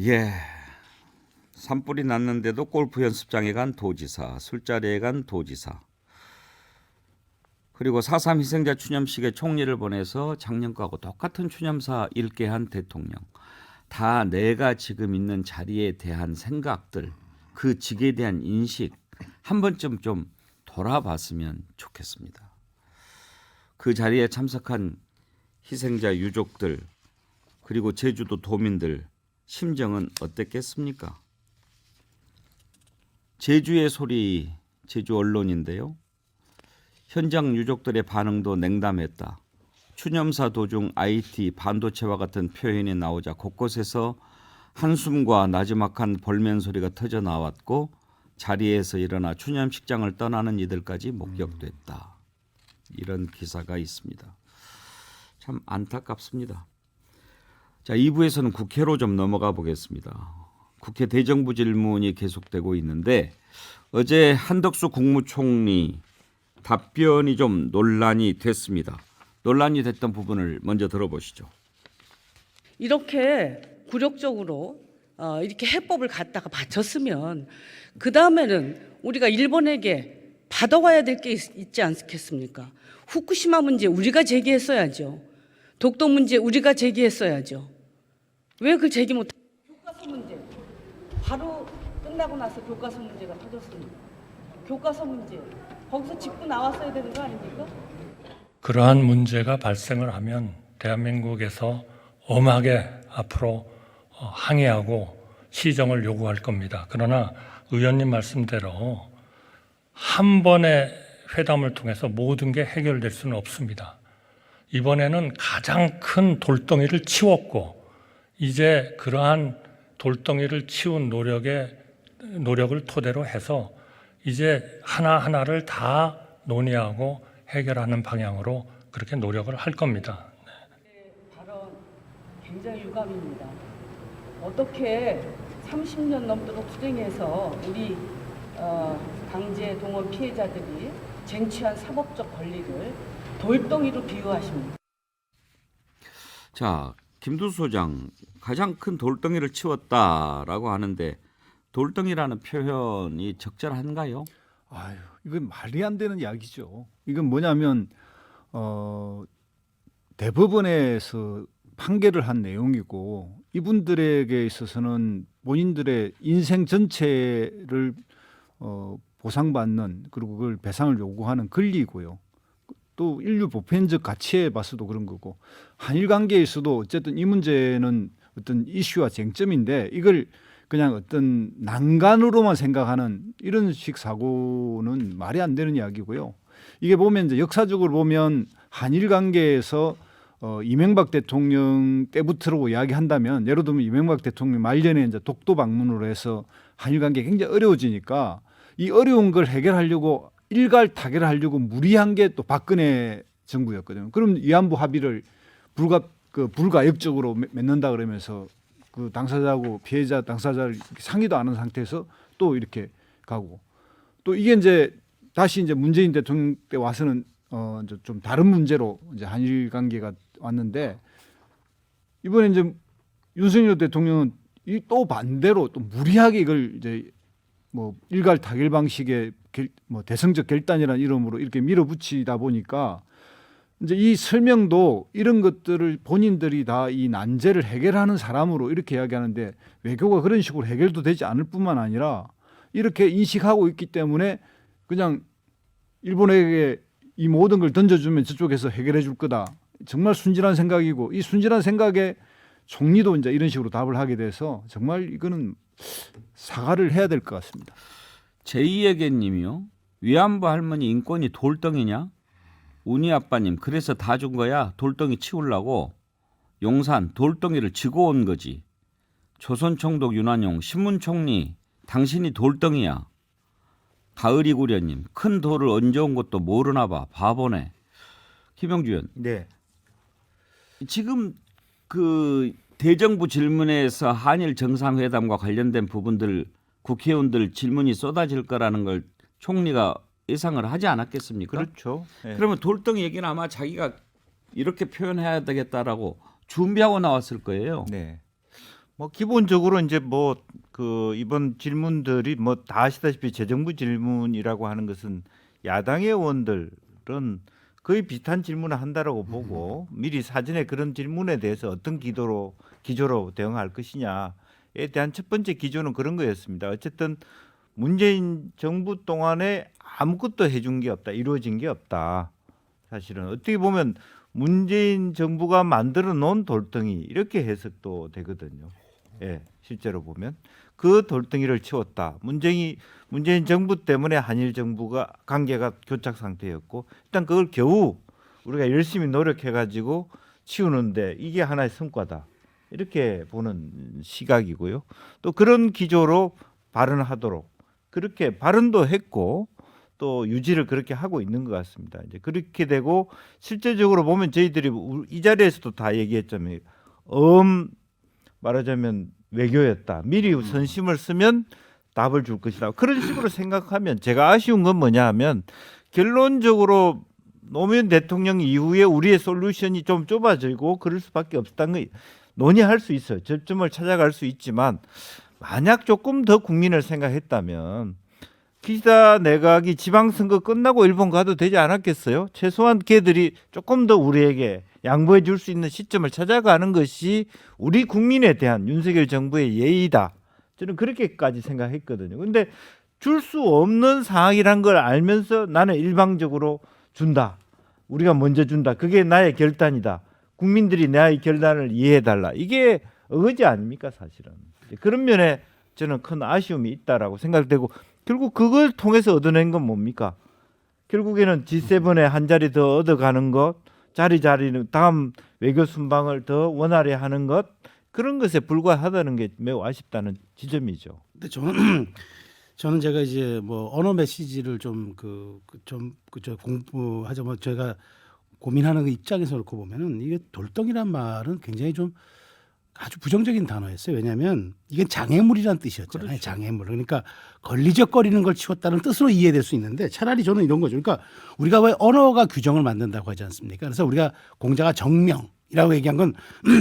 예. 산불이 났는데도 골프 연습장에 간 도지사, 술자리에 간 도지사, 그리고 4.3 희생자 추념식에 총리를 보내서 작년과하고 똑같은 추념사 읽게 한 대통령. 다 내가 지금 있는 자리에 대한 생각들, 그 직에 대한 인식 한 번쯤 좀 돌아봤으면 좋겠습니다. 그 자리에 참석한 희생자 유족들 그리고 제주도 도민들 심정은 어땠겠습니까? 제주의 소리, 제주 언론인데요. 현장 유족들의 반응도 냉담했다. 추념사 도중 IT, 반도체와 같은 표현이 나오자 곳곳에서 한숨과 나지막한 볼멘 소리가 터져 나왔고 자리에서 일어나 추념식장을 떠나는 이들까지 목격됐다. 이런 기사가 있습니다. 참 안타깝습니다. 자, 2부에서는 국회로 좀 넘어가 보겠습니다. 국회 대정부 질문이 계속되고 있는데 어제 한덕수 국무총리 답변이 좀 논란이 됐습니다. 논란이 됐던 부분을 먼저 들어보시죠. 이렇게 굴욕적으로 이렇게 해법을 갖다가 바쳤으면 그 다음에는 우리가 일본에게 받아와야 될 게 있지 않겠습니까? 후쿠시마 문제 우리가 제기했어야죠. 독도 문제 우리가 제기했어야죠. 왜 그 제기 못? 교과서 문제 바로 끝나고 나서 교과서 문제가 터졌습니다. 교과서 문제 거기서 짚고 나왔어야 되는 거 아닙니까? 그러한 문제가 발생을 하면 대한민국에서 엄하게 앞으로 항의하고 시정을 요구할 겁니다. 그러나 의원님 말씀대로 한 번의 회담을 통해서 모든 게 해결될 수는 없습니다. 이번에는 가장 큰 돌덩이를 치웠고 이제 그러한 돌덩이를 치운 노력을 토대로 해서 이제 하나하나를 다 논의하고 해결하는 방향으로 그렇게 노력을 할 겁니다. 네, 발언 굉장히 유감입니다. 어떻게 30년 넘도록 투쟁해서 우리 강제 동원 피해자들이 쟁취한 사법적 권리를 돌덩이로 비유하십니다. 자, 김두수 소장, 가장 큰 돌덩이를 치웠다라고 하는데 돌덩이라는 표현이 적절한가요? 아유, 이건 말이 안 되는 이야기죠. 이건 뭐냐면 대법원에서 판결을 한 내용이고 이분들에게 있어서는 본인들의 인생 전체를 보상받는 그리고 그걸 배상을 요구하는 권리고요. 또 인류 보편적 가치에 봐서도 그런 거고 한일 관계에 있어도 어쨌든 이 문제는 어떤 이슈와 쟁점인데 이걸 그냥 어떤 난간으로만 생각하는 이런 식 사고는 말이 안 되는 이야기고요. 이게 보면 이제 역사적으로 보면 한일 관계에서 이명박 대통령 때부터라고 이야기한다면 예를 들면 이명박 대통령 말년에 이제 독도 방문으로 해서 한일 관계 굉장히 어려워지니까 이 어려운 걸 해결하려고 일괄타결하려고 무리한 게 또 박근혜 정부였거든요. 그럼 위안부 합의를 불가역적으로 맺는다 그러면서 그 당사자하고 피해자 당사자를 상의도 안 한 상태에서 또 이렇게 가고 또 이게 이제 다시 이제 문재인 대통령 때 와서는 이제 좀 다른 문제로 이제 한일 관계가 왔는데 이번에 이제 윤석열 대통령은 이 또 반대로 또 무리하게 이걸 이제 뭐 일괄 타결 방식의 뭐 대승적 결단이라는 이름으로 이렇게 밀어붙이다 보니까 이제 이 설명도 이런 것들을 본인들이 다 이 난제를 해결하는 사람으로 이렇게 이야기하는데 외교가 그런 식으로 해결도 되지 않을 뿐만 아니라 이렇게 인식하고 있기 때문에 그냥 일본에게 이 모든 걸 던져주면 저쪽에서 해결해 줄 거다. 정말 순진한 생각이고 이 순진한 생각에 총리도 이제 이런 식으로 답을 하게 돼서 정말 이거는 사과를 해야 될 것 같습니다. 제2에게 님이요. 위안부 할머니 인권이 돌덩이냐? 운이 아빠님 그래서 다 준 거야. 돌덩이 치우려고. 용산 돌덩이를 지고 온 거지. 조선총독 윤한용 신문총리 당신이 돌덩이야. 가을이구려님 큰 돌을 얹어온 것도 모르나 봐. 바보네. 김영주 의원. 네. 지금 그 대정부 질문에서 한일 정상회담과 관련된 부분들 국회의원들 질문이 쏟아질 거라는 걸 총리가 예상을 하지 않았겠습니까? 그렇죠. 네. 그러면 돌덩이 얘기는 아마 자기가 이렇게 표현해야 되겠다라고 준비하고 나왔을 거예요. 네. 뭐 기본적으로 이제 뭐 그 이번 질문들이 뭐 다 아시다시피 재정부 질문이라고 하는 것은 야당의 의원들은 거의 비슷한 질문을 한다라고 보고 미리 사전에 그런 질문에 대해서 어떤 기조로 대응할 것이냐에 대한 첫 번째 기조는 그런 거였습니다. 어쨌든 문재인 정부 동안에 아무것도 해준 게 없다, 이루어진 게 없다. 사실은 어떻게 보면 문재인 정부가 만들어 놓은 돌덩이 이렇게 해석도 되거든요. 예, 실제로 보면 그 돌덩이를 치웠다. 문재인 정부 때문에 한일 정부가 관계가 교착 상태였고 일단 그걸 겨우 우리가 열심히 노력해가지고 치우는데 이게 하나의 성과다. 이렇게 보는 시각이고요. 또 그런 기조로 발언하도록 그렇게 발언도 했고 또 유지를 그렇게 하고 있는 것 같습니다. 이제 그렇게 되고 실제적으로 보면 저희들이 이 자리에서도 다 얘기했잖아요. 말하자면 외교였다. 미리 선심을 쓰면 답을 줄 것이다. 그런 식으로 생각하면 제가 아쉬운 건 뭐냐 하면 결론적으로 노무현 대통령 이후에 우리의 솔루션이 좀 좁아지고 그럴 수밖에 없다는 거 논의할 수 있어요. 접점을 찾아갈 수 있지만 만약 조금 더 국민을 생각했다면 기시다 내각이 지방선거 끝나고 일본 가도 되지 않았겠어요? 최소한 걔들이 조금 더 우리에게 양보해 줄 수 있는 시점을 찾아가는 것이 우리 국민에 대한 윤석열 정부의 예의다. 저는 그렇게까지 생각했거든요. 근데 줄 수 없는 상황이란 걸 알면서 나는 일방적으로 준다. 우리가 먼저 준다. 그게 나의 결단이다. 국민들이 나의 결단을 이해해달라. 이게 어거지 아닙니까 사실은. 그런 면에 저는 큰 아쉬움이 있다라고 생각되고 결국 그걸 통해서 얻어낸 건 뭡니까? 결국에는 G7에 한 자리 더 얻어가는 것, 자리는 다음 외교 순방을 더 원활히 하는 것 그런 것에 불과하다는 게 매우 아쉽다는 지점이죠. 근데 저는 제가 이제 뭐 언어 메시지를 좀 공부하자면 제가 고민하는 그 입장에서 놓고 보면은 이게 돌덩이란 말은 굉장히 좀 아주 부정적인 단어였어요. 왜냐하면 이게 장애물이란 뜻이었잖아요. 그렇죠. 장애물. 그러니까 걸리적거리는 걸 치웠다는 뜻으로 이해될 수 있는데 차라리 저는 이런 거죠. 그러니까 우리가 왜 언어가 규정을 만든다고 하지 않습니까? 그래서 우리가 공자가 정명이라고 얘기한 건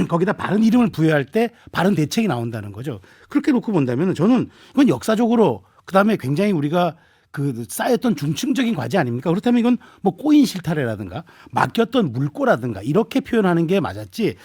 거기다 바른 이름을 부여할 때 바른 대책이 나온다는 거죠. 그렇게 놓고 본다면 저는 이건 역사적으로 그다음에 굉장히 우리가 그 쌓였던 중층적인 과제 아닙니까? 그렇다면 이건 뭐 꼬인 실타래라든가 맡겼던 물꼬라든가 이렇게 표현하는 게 맞았지.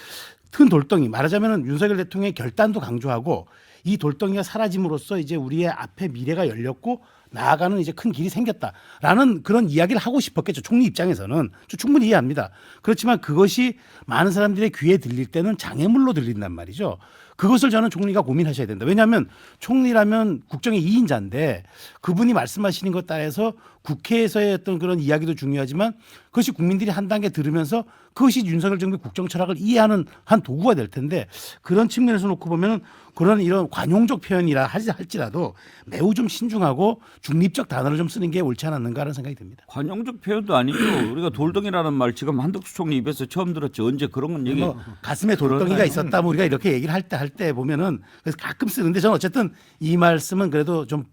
큰 돌덩이 말하자면 윤석열 대통령의 결단도 강조하고 이 돌덩이가 사라짐으로써 이제 우리의 앞에 미래가 열렸고 나아가는 이제 큰 길이 생겼다라는 그런 이야기를 하고 싶었겠죠. 총리 입장에서는 충분히 이해합니다. 그렇지만 그것이 많은 사람들의 귀에 들릴 때는 장애물로 들린단 말이죠. 그것을 저는 총리가 고민하셔야 된다. 왜냐하면 총리라면 국정의 2인자인데 그분이 말씀하시는 것 따라서 국회에서의 어떤 그런 이야기도 중요하지만 그것이 국민들이 한 단계 들으면서 그것이 윤석열 정부의 국정 철학을 이해하는 한 도구가 될 텐데 그런 측면에서 놓고 보면은 그런 이런 관용적 표현이라 할지라도 매우 좀 신중하고 중립적 단어를 좀 쓰는 게 옳지 않았는가 하는 생각이 듭니다. 관용적 표현도 아니죠. 우리가 돌덩이라는 말 지금 한덕수 총리 입에서 처음 들었지. 언제 그런 건 얘기? 뭐 가슴에 돌덩이가 있었다 뭐 우리가 이렇게 얘기를 할 때 보면은 그래서 가끔 쓰는데 저는 어쨌든 이 말씀은 그래도 좀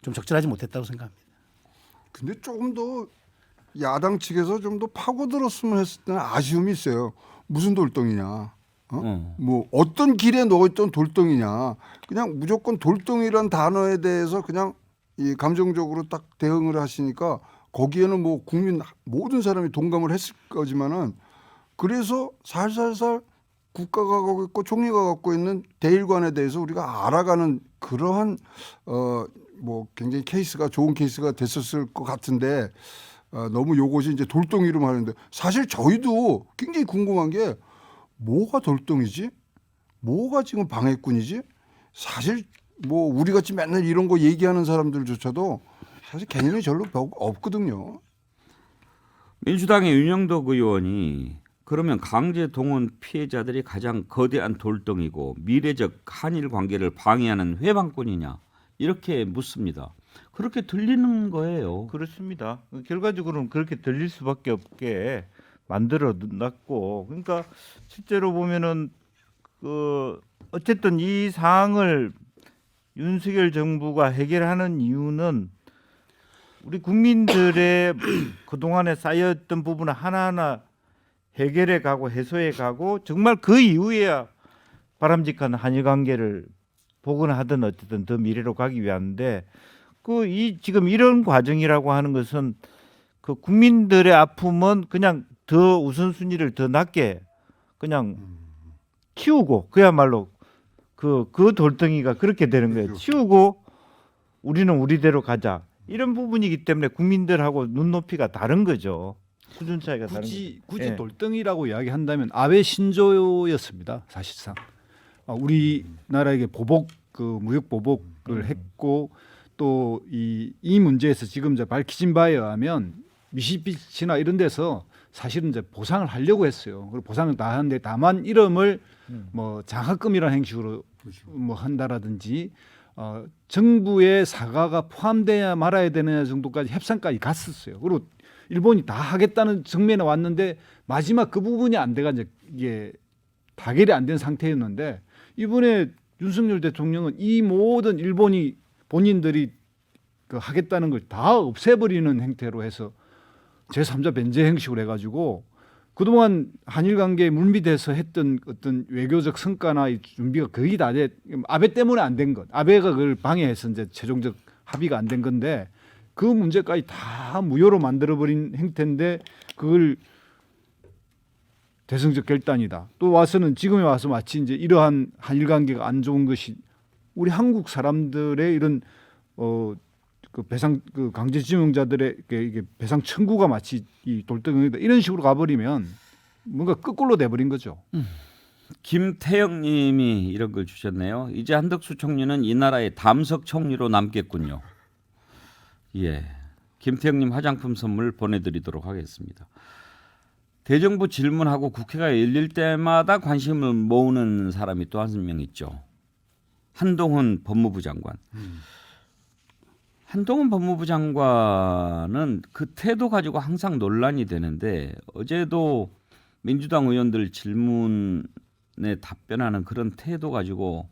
적절하지 못했다고 생각합니다. 근데 조금 더 야당 측에서 좀 더 파고들었으면 했을 때는 아쉬움이 있어요. 무슨 돌덩이냐? 뭐 어떤 길에 넣어있던 돌덩이냐? 그냥 무조건 돌덩이란 단어에 대해서 그냥 이 감정적으로 딱 대응을 하시니까 거기에는 뭐 국민 모든 사람이 동감을 했을 거지만은 그래서 살살살 국가가 갖고 있고 총리가 갖고 있는 대일관에 대해서 우리가 알아가는 그러한 뭐 굉장히 좋은 케이스가 됐었을 것 같은데 너무 요것이 이제 돌덩이로 말하는데 사실 저희도 굉장히 궁금한 게 뭐가 돌덩이지? 뭐가 지금 방해꾼이지? 사실 뭐 우리 같이 맨날 이런 거 얘기하는 사람들조차도 사실 개념이 별로 없거든요. 민주당의 윤영덕 의원이 그러면 강제 동원 피해자들이 가장 거대한 돌덩이고 미래적 한일 관계를 방해하는 회방꾼이냐 이렇게 묻습니다. 그렇게 들리는 거예요. 그렇습니다. 결과적으로는 그렇게 들릴 수밖에 없게 만들어 놨고, 그러니까 실제로 보면은 그 어쨌든 이 사항을 윤석열 정부가 해결하는 이유는 우리 국민들의 그 동안에 쌓였던 부분을 하나하나 해결해 가고 해소해 가고 정말 그 이후에야 바람직한 한일 관계를 복원하든 어쨌든 더 미래로 가기 위한데 지금 이런 과정이라고 하는 것은 그 국민들의 아픔은 그냥 더 우선순위를 더 낮게 그냥 키우고 그야말로 그 돌덩이가 그렇게 되는 거예요. 치우고 우리는 우리대로 가자. 이런 부분이기 때문에 국민들하고 눈높이가 다른 거죠. 수준 차이가 다른 거죠. 굳이 예. 돌덩이라고 이야기한다면 아베 신조였습니다. 사실상 우리나라에게 무역 보복을 했고 또 이 문제에서 지금 이제 밝혀진 바에 의하면 미시비시나 이런 데서 사실은 이제 보상을 하려고 했어요. 그리고 보상을 다 하는데 다만 이름을 뭐 장학금이라는 형식으로 뭐 한다라든지 정부의 사과가 포함돼야 말아야 되느냐 정도까지 협상까지 갔었어요. 그리고 일본이 다 하겠다는 정면에 왔는데 마지막 그 부분이 안 돼가 이제 이게 타결이 안 된 상태였는데 이번에 윤석열 대통령은 이 모든 일본이 본인들이 하겠다는 걸 다 없애버리는 행태로 해서 제3자 변제 형식으로 해가지고 그동안 한일 관계에 물밑에서 했던 어떤 외교적 성과나 이 준비가 거의 다 아베 때문에 안 된 것, 아베가 그걸 방해해서 이제 최종적 합의가 안 된 건데 그 문제까지 다 무효로 만들어버린 행태인데 그걸 대승적 결단이다. 또 와서는 지금에 와서 마치 이제 이러한 한일 관계가 안 좋은 것이 우리 한국 사람들의 이런 그 배상 그 강제징용자들의 이게 배상 청구가 마치 이 돌덩이다 이런 식으로 가버리면 뭔가 거꾸로 돼버린 거죠. 김태영님이 이런 걸 주셨네요. 이제 한덕수 총리는 이 나라의 담석 총리로 남겠군요. 예, 김태영님 화장품 선물 보내드리도록 하겠습니다. 대정부 질문하고 국회가 열릴 때마다 관심을 모으는 사람이 또 한 명 있죠. 한동훈 법무부 장관. 한동훈 법무부 장관은 그 태도 가지고 항상 논란이 되는데 어제도 민주당 의원들 질문에 답변하는 그런 태도 가지고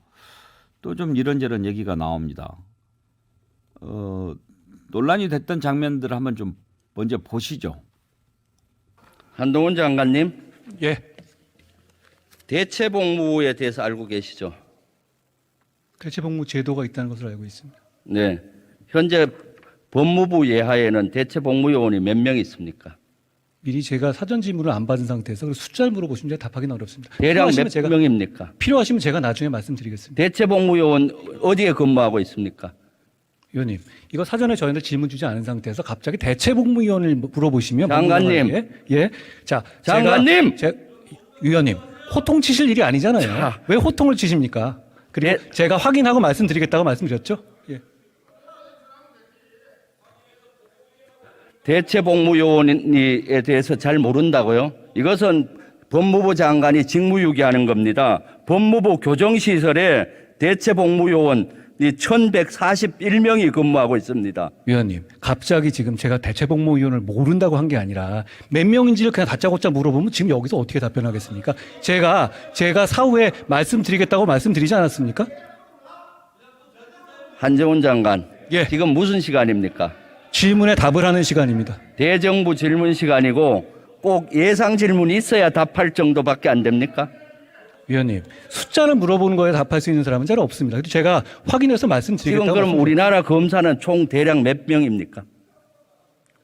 또 좀 이런저런 얘기가 나옵니다. 논란이 됐던 장면들을 한번 좀 먼저 보시죠. 한동훈 장관님, 예, 대체복무에 대해서 알고 계시죠? 대체복무 제도가 있다는 것을 알고 있습니다. 네. 현재 법무부 예하에는 대체복무요원이 몇 명 있습니까? 미리 제가 사전 질문을 안 받은 상태에서 숫자를 물어보시면 제가 답하기는 어렵습니다. 대략 필요하시면 몇 명입니까? 필요하시면 제가 나중에 말씀드리겠습니다. 대체복무요원 어디에 근무하고 있습니까? 위원님, 이거 사전에 저희한테 질문 주지 않은 상태에서 갑자기 대체복무위원을 물어보시면 장관님. 예, 자, 장관님! 위원님, 호통 치실 일이 아니잖아요. 자. 왜 호통을 치십니까? 그리고 제가 확인하고 말씀드리겠다고 말씀드렸죠. 예. 대체복무요원에 대해서 잘 모른다고요? 이것은 법무부 장관이 직무유기하는 겁니다. 법무부 교정시설에 대체복무요원이 1141명이 근무하고 있습니다. 위원님, 갑자기 지금 제가 대체복무위원을 모른다고 한 게 아니라 몇 명인지를 그냥 다짜고짜 물어보면 지금 여기서 어떻게 답변하겠습니까? 제가 사후에 말씀드리겠다고 말씀드리지 않았습니까? 한정훈 장관, 예. 지금 무슨 시간입니까? 질문에 답을 하는 시간입니다. 대정부 질문 시간이고 꼭 예상 질문이 있어야 답할 정도밖에 안 됩니까? 위원님, 숫자를 물어보는 거에 답할 수 있는 사람은 잘 없습니다. 그래도 제가 확인해서 말씀드리겠다고. 지금 그럼 말씀드렸- 우리나라 검사는 총 대략 몇 명입니까?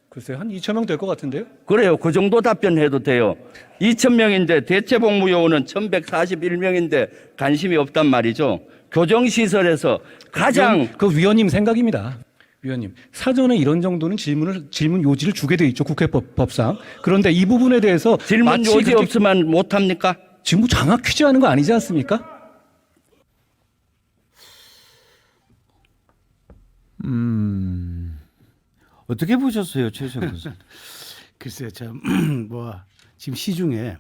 글쎄요, 한 2,000명 될 것 같은데요? 그래요. 그 정도 답변해도 돼요. 2,000명인데 대체복무요원은 1,141명인데 관심이 없단 말이죠. 교정시설에서 가장 그 위원님 생각입니다. 위원님, 사전에 이런 정도는 질문 요지를 주게 돼 있죠. 국회법상. 그런데 이 부분에 대해서 질문 마치 요지 그렇게 없으면 못합니까? 지금 뭐 장학 퀴즈 하는 거 아니지 않습니까? 어떻게 보셨어요, 최수영 교수님? 글쎄요, 지금 시중에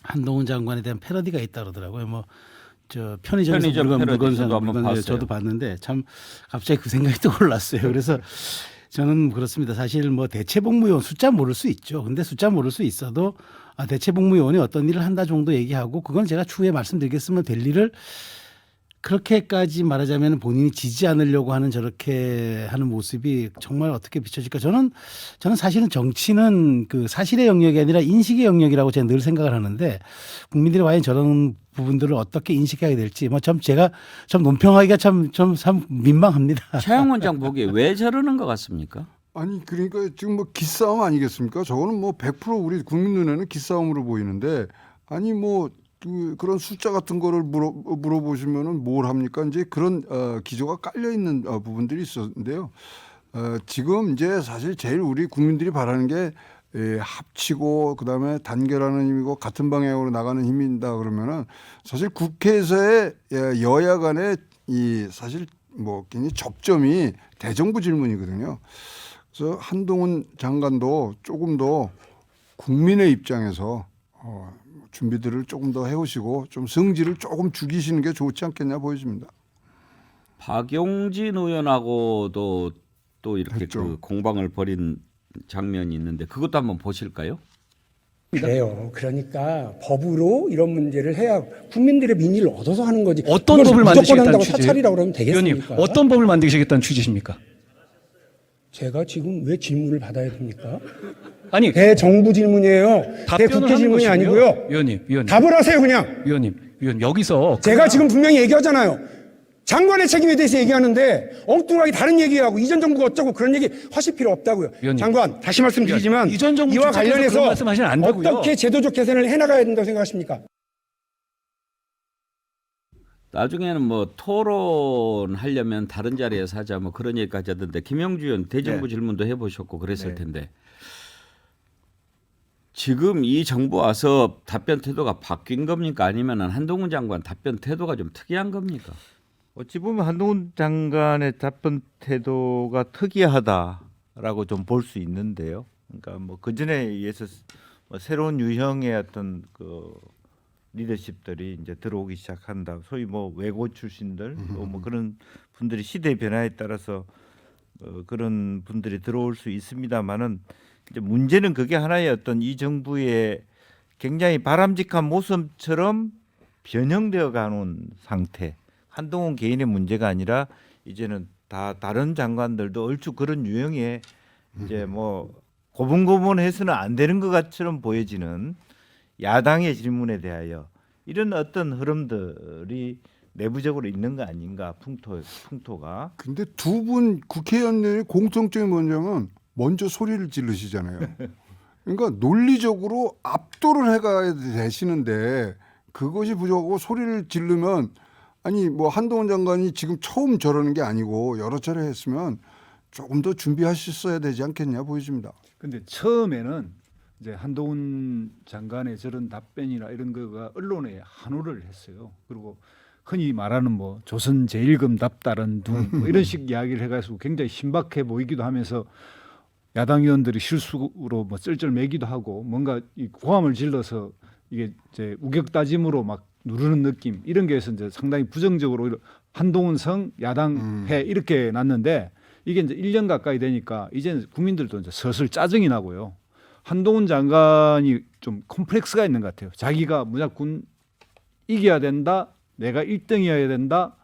한동훈 장관에 대한 패러디가 있다 그러더라고요. 뭐 저 편의점에서 편의점 물건 패러디에서도 사는 한번 물건 봤어요. 저도 봤는데 참 갑자기 그 생각이 떠올랐어요. 그래서 저는 그렇습니다. 사실 뭐 대체복무요원 숫자 모를 수 있죠. 근데 숫자 모를 수 있어도 대체복무요원이 어떤 일을 한다 정도 얘기하고 그건 제가 추후에 말씀드리겠으면 될 일을 그렇게까지 말하자면 본인이 지지 않으려고 하는 저렇게 하는 모습이 정말 어떻게 비춰질까? 저는 사실은 정치는 그 사실의 영역이 아니라 인식의 영역이라고 제가 늘 생각을 하는데 국민들이 과연 저런 부분들을 어떻게 인식하게 될지 제가 참 논평하기가 참 민망합니다. 최영 원장 보기에 왜 저러는 것 같습니까? 아니 그러니까 지금 뭐 기싸움 아니겠습니까? 저거는 뭐 100% 우리 국민 눈에는 기싸움으로 보이는데 아니 뭐 그런 숫자 같은 거를 물어보시면은 뭘 합니까? 이제 그런 기조가 깔려 있는 부분들이 있었는데요. 지금 이제 사실 제일 우리 국민들이 바라는 게 합치고 그다음에 단결하는 힘이고 같은 방향으로 나가는 힘이다 그러면은 사실 국회에서의 여야 간의 이 사실 뭐 굉장히 접점이 대정부 질문이거든요. 그래서 한동훈 장관도 조금 더 국민의 입장에서 준비들을 조금 더 해오시고 좀 성질을 조금 죽이시는 게 좋지 않겠냐 보여집니다. 박용진 의원하고도 또 이렇게 했죠. 그 공방을 벌인 장면이 있는데 그것도 한번 보실까요? 그래요. 그러니까 법으로 이런 문제를 해야 국민들의 민의를 얻어서 하는 거지. 어떤 그걸 법을 무조건 만드시겠다는 한다고 취지예요? 사찰이라고 그러면 의원님, 되겠습니까? 어떤 법을 만드시겠다는 취지십니까? 제가 지금 왜 질문을 받아야 됩니까? 아니, 대정부 질문이에요. 답변을 대국회 하는 질문이 것이고요. 아니고요. 의원님, 답을 하세요 그냥. 의원님 여기서 제가 지금 분명히 얘기하잖아요. 장관의 책임에 대해서 얘기하는데 엉뚱하게 다른 얘기하고 이전 정부가 어쩌고 그런 얘기 하실 필요 없다고요. 의원님. 장관 다시 말씀드리지만 이전 정부 이와 출석해서 그런 관련해서 말씀하시면 안 되고요. 어떻게 제도적 개선을 해나가야 된다고 생각하십니까? 나중에는 뭐 토론하려면 다른 자리에서 하자 뭐 그런 얘기까지 하던데 김영주 의원 대정부 네. 질문도 해보셨고 그랬을 네. 텐데 지금 이 정부 와서 답변 태도가 바뀐 겁니까? 아니면 한동훈 장관 답변 태도가 좀 특이한 겁니까? 어찌 보면 한동훈 장관의 답변 태도가 특이하다라고 좀 볼 수 있는데요. 그러니까 뭐 그 전에 의해서 뭐 새로운 유형의 어떤 그 리더십들이 이제 들어오기 시작한다. 소위 뭐 외고 출신들 또 뭐 그런 분들이 시대 변화에 따라서 그런 분들이 들어올 수 있습니다만은 이제 문제는 그게 하나의 어떤 이 정부의 굉장히 바람직한 모습처럼 변형되어 가는 상태. 한동훈 개인의 문제가 아니라 이제는 다 다른 장관들도 얼추 그런 유형의 이제 뭐 고분고분해서는 안 되는 것 같처럼 보여지는 야당의 질문에 대하여 이런 어떤 흐름들이 내부적으로 있는 거 아닌가 풍토가. 근데 두 분 국회의원들의 공통점이 뭐냐면 먼저 소리를 지르시잖아요. 그러니까 논리적으로 압도를 해가야 되시는데 그것이 부족하고 소리를 지르면 아니 뭐 한동훈 장관이 지금 처음 저러는 게 아니고 여러 차례 했으면 조금 더 준비하셨어야 되지 않겠냐 보여집니다. 근데 처음에는 이제 한동훈 장관의 저런 답변이나 이런 거가 언론에 한호를 했어요. 그리고 흔히 말하는 뭐 조선 제일금답다른 둥뭐 이런 식 이야기를 해가지고 굉장히 신박해 보이기도 하면서 야당 의원들이 실수로 뭐 쩔쩔매기도 하고 뭔가 이 고함을 질러서 이게 이제 우격다짐으로 막 누르는 느낌 이런 게 해서 이제 상당히 부정적으로 한동훈 성 야당해 이렇게 났는데 이게 이제 1년 가까이 되니까 이제 국민들도 이제 슬슬 짜증이 나고요. 한동훈 장관이 좀 콤플렉스가 있는 것 같아요. 자기가 무조건 이겨야 된다. 내가 1등이어야 된다.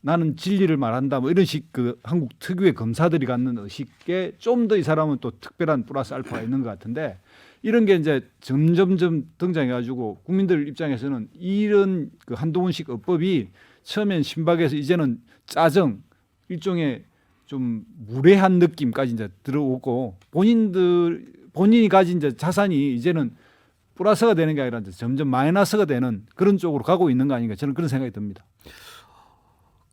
나는 진리를 말한다. 뭐 이런 식 그 한국 특유의 검사들이 갖는 의식에 좀 더 이 사람은 또 특별한 플러스 알파가 있는 것 같은데 이런 게 이제 점점점 등장해가지고 국민들 입장에서는 이런 그 한동훈식 어법이 처음엔 신박해서 이제는 짜증 일종의 좀 무례한 느낌까지 이제 들어오고 본인이 가진 이제 자산이 이제는 플러스가 되는 게 아니라 이제 점점 마이너스가 되는 그런 쪽으로 가고 있는 거 아닌가 저는 그런 생각이 듭니다.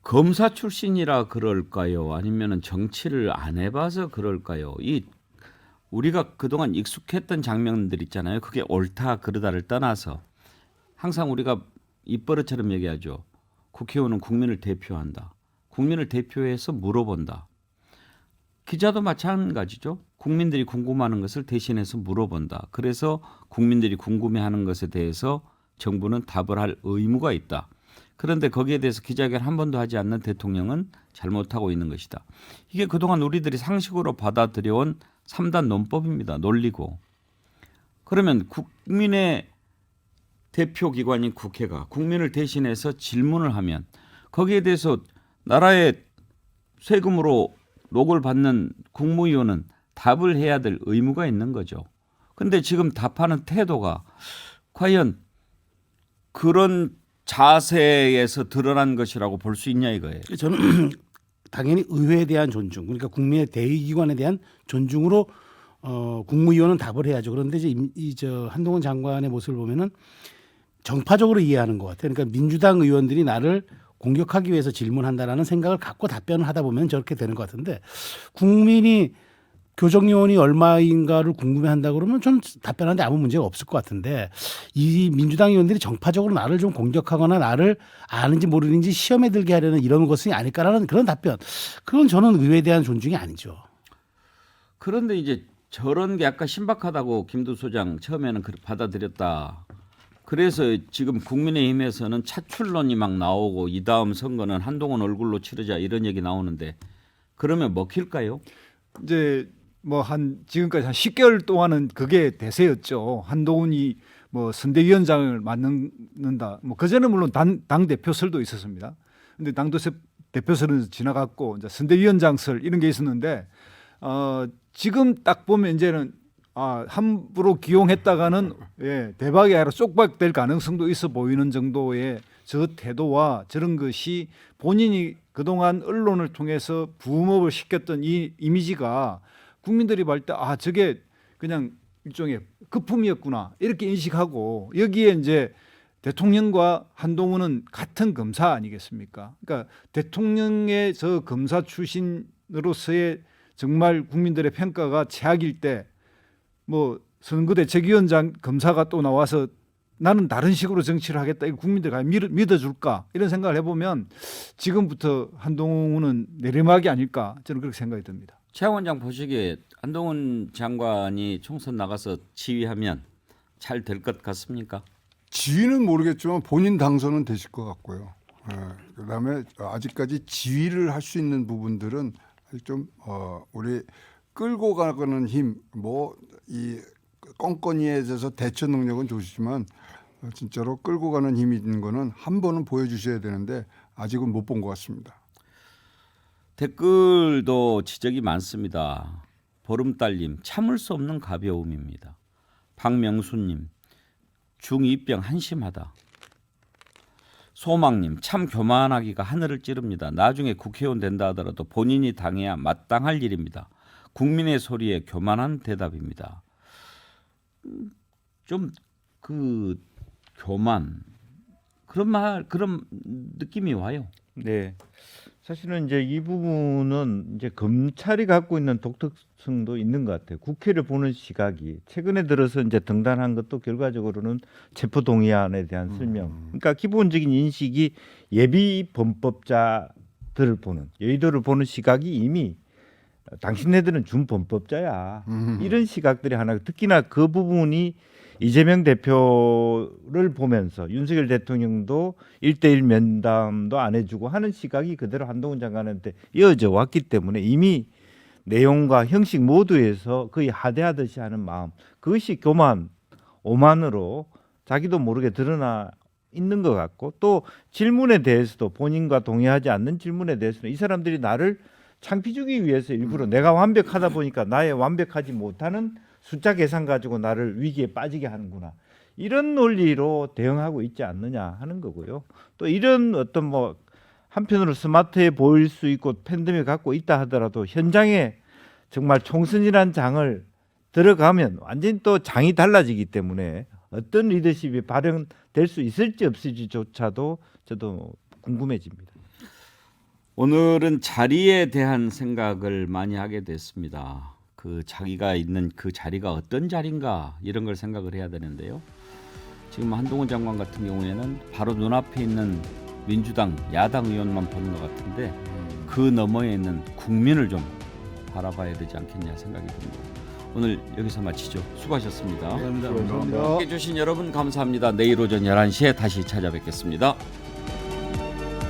검사 출신이라 그럴까요? 아니면은 정치를 안 해봐서 그럴까요? 이 우리가 그동안 익숙했던 장면들 있잖아요. 그게 옳다 그르다를 떠나서 항상 우리가 입버릇처럼 얘기하죠. 국회의원은 국민을 대표한다. 국민을 대표해서 물어본다. 기자도 마찬가지죠. 국민들이 궁금해하는 것을 대신해서 물어본다. 그래서 국민들이 궁금해하는 것에 대해서 정부는 답을 할 의무가 있다. 그런데 거기에 대해서 기자회견 한 번도 하지 않는 대통령은 잘못하고 있는 것이다. 이게 그동안 우리들이 상식으로 받아들여온 3단 논법입니다. 논리고. 그러면 국민의 대표기관인 국회가 국민을 대신해서 질문을 하면 거기에 대해서 나라의 세금으로 녹을 받는 국무위원은 답을 해야 될 의무가 있는 거죠. 근데 지금 답하는 태도가 과연 그런 자세에서 드러난 것이라고 볼 수 있냐 이거예요. 저는 당연히 의회에 대한 존중, 그러니까 국민의 대의기관에 대한 존중으로 국무위원은 답을 해야죠. 그런데 이제 한동훈 장관의 모습을 보면은 정파적으로 이해하는 것 같아요. 그러니까 민주당 의원들이 나를 공격하기 위해서 질문한다라는 생각을 갖고 답변을 하다 보면 저렇게 되는 것 같은데, 국민이 교정요원이 얼마인가를 궁금해한다 그러면 좀 답변하는데 아무 문제가 없을 것 같은데, 이 민주당 의원들이 정파적으로 나를 좀 공격하거나 나를 아는지 모르는지 시험에 들게 하려는 이런 것이 아닐까라는 그런 답변, 그건 저는 의회에 대한 존중이 아니죠. 그런데 이제 저런 게 약간 신박하다고 김두 소장 처음에는 받아들였다. 그래서 지금 국민의힘에서는 차출론이 막 나오고 이 다음 선거는 한동훈 얼굴로 치르자 이런 얘기 나오는데, 그러면 먹힐까요? 이제 뭐 지금까지 한 10개월 동안은 그게 대세였죠. 한동훈이 뭐 선대위원장을 맡는다. 뭐 그전에 물론 당 대표설도 있었습니다. 근데 당 대표설은 지나갔고 이제 선대위원장설 이런 게 있었는데, 지금 딱 보면 이제는 함부로 기용했다가는 대박이 아니라 쪽박될 가능성도 있어 보이는 정도의 저 태도와 저런 것이 본인이 그동안 언론을 통해서 붐업을 시켰던 이 이미지가 국민들이 볼 때 저게 그냥 일종의 거품이었구나 이렇게 인식하고, 여기에 이제 대통령과 한동훈은 같은 검사 아니겠습니까? 그러니까 대통령의 저 검사 출신으로서의 정말 국민들의 평가가 최악일 때 뭐 선거대책위원장 검사가 또 나와서 나는 다른 식으로 정치를 하겠다, 이거 국민들 과연 믿어줄까, 이런 생각을 해보면 지금부터 한동훈은 내리막이 아닐까, 저는 그렇게 생각이 듭니다. 최 원장 보시기에 한동훈 장관이 총선 나가서 지휘하면 잘 될 것 같습니까? 지휘는 모르겠지만 본인 당선은 되실 것 같고요. 그다음에 아직까지 지휘를 할 수 있는 부분들은 좀 우리 끌고 가는 힘, 뭐 이 껌껌이에 대해서 대처 능력은 좋으시지만 진짜로 끌고 가는 힘이 있는 거는 한 번은 보여주셔야 되는데 아직은 못 본 것 같습니다. 댓글도 지적이 많습니다. 보름달님, 참을 수 없는 가벼움입니다. 박명수님, 중2병 한심하다. 소망님, 참 교만하기가 하늘을 찌릅니다. 나중에 국회의원 된다 하더라도 본인이 당해야 마땅할 일입니다. 국민의 소리에 교만한 대답입니다. 좀 그 교만, 그런 느낌이 와요. 네. 사실은 이제 이 부분은 이제 검찰이 갖고 있는 독특성도 있는 것 같아요. 국회를 보는 시각이 최근에 들어서 이제 등단한 것도 결과적으로는 체포동의안에 대한 설명. 그러니까 기본적인 인식이 예비 범법자들을 보는, 여의도를 보는 시각이 이미 당신네들은 준범법자야. 이런 시각들이 하나, 특히나 그 부분이 이재명 대표를 보면서 윤석열 대통령도 1대1 면담도 안 해주고 하는 시각이 그대로 한동훈 장관한테 이어져 왔기 때문에 이미 내용과 형식 모두에서 거의 하대하듯이 하는 마음, 그것이 교만, 오만으로 자기도 모르게 드러나 있는 것 같고, 또 질문에 대해서도 본인과 동의하지 않는 질문에 대해서는 이 사람들이 나를 창피 주기 위해서 일부러 내가 완벽하다 보니까 나의 완벽하지 못하는 숫자 계산 가지고 나를 위기에 빠지게 하는구나, 이런 논리로 대응하고 있지 않느냐 하는 거고요. 또 이런 어떤 뭐 한편으로 스마트해 보일 수 있고 팬덤이 갖고 있다 하더라도 현장에 정말 총선이란 장을 들어가면 완전히 또 장이 달라지기 때문에 어떤 리더십이 발현될 수 있을지 없을지조차도 저도 궁금해집니다. 오늘은 자리에 대한 생각을 많이 하게 됐습니다. 그 자기가 있는 그 자리가 어떤 자리인가, 이런 걸 생각을 해야 되는데요. 지금 한동훈 장관 같은 경우에는 바로 눈앞에 있는 민주당 야당 의원만 보는 것 같은데 그 너머에 있는 국민을 좀 바라봐야 되지 않겠냐 생각이 듭니다. 오늘 여기서 마치죠. 수고하셨습니다. 감사합니다. 함께해 주신 여러분 감사합니다. 내일 오전 11시에 다시 찾아뵙겠습니다.